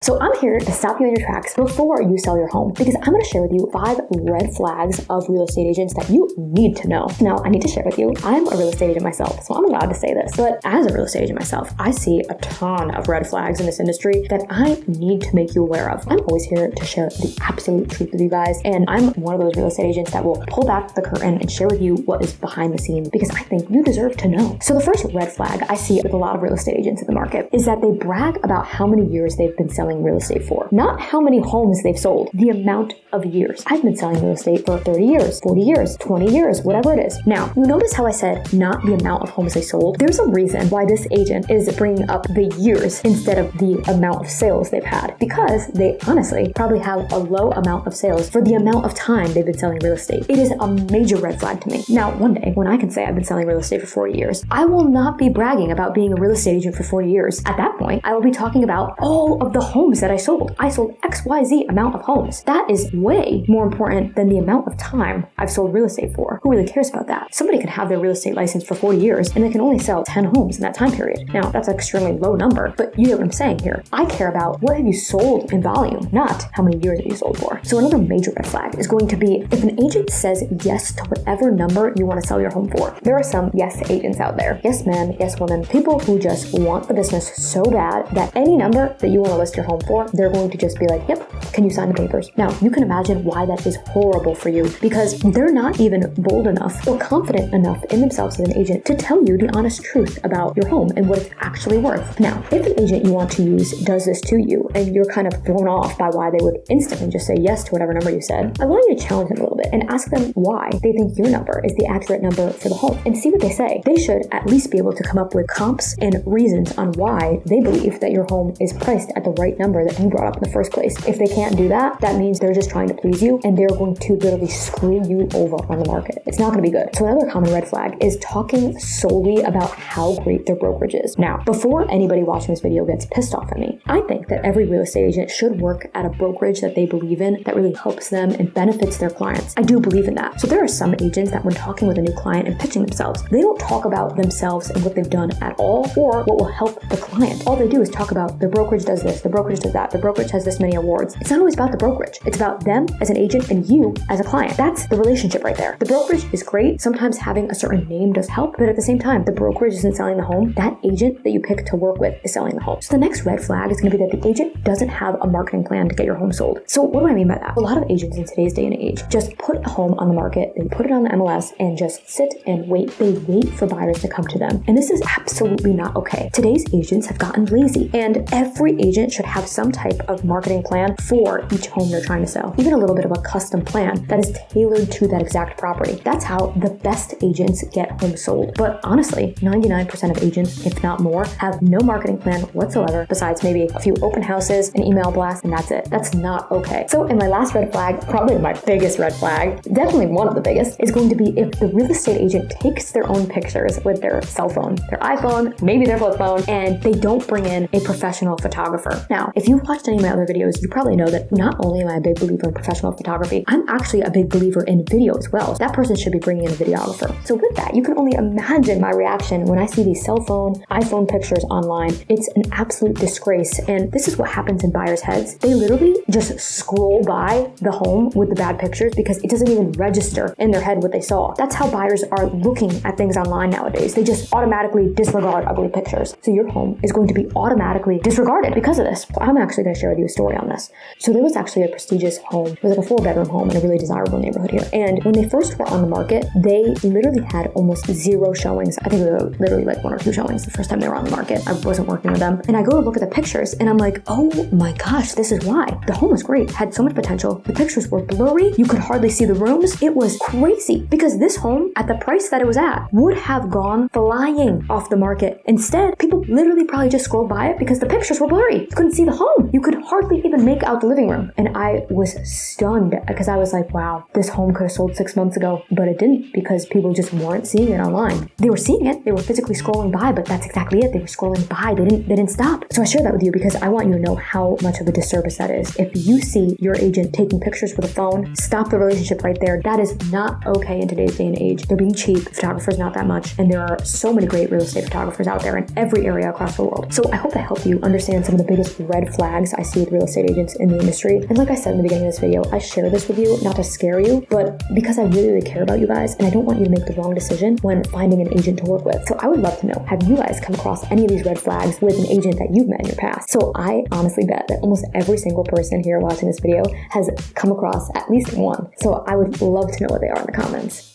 So I'm here to stop you in your tracks before you sell your home, because I'm going to share with you 5 red flags of real estate agents that you need to know. Now, I need to share with you, I'm a real estate agent myself, so I'm allowed to say this, but as a real estate agent myself, I see a ton of red flags in this industry that I need to make you aware of. I'm always here to share the absolute truth with you guys, and I'm one of those real estate agents that will pull back the curtain and share with you what is behind the scenes, because I think you deserve to know. So the first red flag I see with a lot of real estate agents in the market is that they brag about how many years they've been selling real estate for. Not how many homes they've sold, the amount of years. I've been selling real estate for 30 years, 40 years, 20 years, whatever it is. Now, you notice how I said not the amount of homes they sold? There's a reason why this agent is bringing up the years instead of the amount of sales they've had, because they honestly probably have a low amount of sales for the amount of time they've been selling real estate. It is a major red flag to me. Now, one day when I can say I've been selling real estate for 40 years, I will not be bragging about being a real estate agent for 40 years. At that point, I will be talking about all of the homes that I sold. I sold XYZ amount of homes. That is way more important than the amount of time I've sold real estate for. Who really cares about that? Somebody can have their real estate license for 40 years and they can only sell 10 homes in that time period. Now, that's an extremely low number, but you get what I'm saying here. I care about what have you sold in volume, not how many years have you sold for. So another major red flag is going to be if an agent says yes to whatever number you want to sell your home for. There are some yes agents out there. Yes men, yes women, people who just want the business so bad that any number that you want to list your home for, they're going to just be like, yep, can you sign the papers? Now, you can imagine why that is horrible for you, because they're not even bold enough or confident enough in themselves as an agent to tell you the honest truth about your home and what it's actually worth. Now, if an agent you want to use does this to you and you're kind of thrown off by why they would instantly just say yes to whatever number you said, I want you to challenge them a little bit and ask them why they think your number is the accurate number for the home and see what they say. They should at least be able to come up with comps and reasons on why they believe that your home is priced at the right number that you brought up in the first place. If they can't do that, that means they're just trying to please you and they're going to literally screw you over on the market. It's not going to be good. So another common red flag is talking solely about how great their brokerage is. Now, before anybody watching this video gets pissed off at me, I think that every real estate agent should work at a brokerage that they believe in, that really helps them and benefits their clients. I do believe in that. So there are some agents that when talking with a new client and pitching themselves, they don't talk about themselves and what they've done at all or what will help the client. All they do is talk about the brokerage does this, the brokerage does that, the brokerage has this many awards. It's not always about the brokerage. It's about them as an agent and you as a client. That's the relationship right there. The brokerage is great. Sometimes having a certain name does help, but at the same time, the brokerage isn't selling the home. That agent that you pick to work with is selling the home. So the next red flag is going to be that the agent doesn't have a marketing plan to get your home sold. So what do I mean by that? A lot of agents in today's day and age just put a home on the market, they put it on the MLS and just sit and wait. They wait for buyers to come to them. And this is absolutely not okay. Today's agents have gotten lazy, and every agent should have some type of marketing plan for each home they're trying to sell. Even a little bit of a custom plan that is tailored to that exact property. That's how the best agents get homes sold. But honestly, 99% of agents, if not more, have no marketing plan whatsoever besides maybe a few open houses, an email blast, and that's it. That's not okay. So in my last red flag, probably my biggest red flag, definitely one of the biggest, is going to be if the real estate agent takes their own pictures with their cell phone, their iPhone, maybe their flip phone, and they don't bring in a professional photographer. Now, if you've watched any of my other videos, you probably know that not only am I a big believer in professional photography, I'm actually a big believer in video as well. That person should be bringing in a videographer. So with that, you can only imagine my reaction when I see these cell phone, iPhone pictures online. It's an absolute disgrace. And this is what happens in buyers' heads. They literally just scroll by the home with the bad pictures because it doesn't even register in their head what they saw. That's how buyers are looking at things online nowadays. They just automatically disregard ugly pictures. So your home is going to be automatically disregarded because of this. I'm actually going to share with you a story on this. So there was actually a prestigious home. It was like a 4-bedroom home in a really desirable neighborhood here. And when they first were on the market, they literally had almost 0 showings. I think they were literally like 1 or 2 showings the first time they were on the market. I wasn't working with them. And I go to look at the pictures and I'm like, oh my gosh, this is why. The home was great, had so much potential. The pictures were blurry. You could hardly see the rooms. It was crazy because this home at the price that it was at would have gone flying off the market. Instead, people literally probably just scrolled by it because the pictures were blurry. You couldn't see the home. You could hardly even make out the living room. And I was stunned because I was like, wow, this home could have sold 6 months ago, but it didn't because people just weren't seeing it online. They were seeing it. They were physically scrolling by, but that's exactly it. They were scrolling by. They didn't stop. So I share that with you because I want you to know how much of a disservice that is. If you see your agent taking pictures with a phone, stop the relationship right there. That is not okay in today's day and age. They're being cheap. Photographers not that much. And there are so many great real estate photographers out there in every area across the world. So I hope that helped you understand some of the biggest red flags I see with real estate agents in the industry. And like I said in the beginning of this video, I share this with you not to scare you, but because I really, really care about you guys, and I don't want you to make the wrong decision when finding an agent to work with. So I would love to know, have you guys come across any of these red flags with an agent that you've met in your past? So I honestly bet that almost every single person here watching this video has come across at least one. So I would love to know what they are in the comments.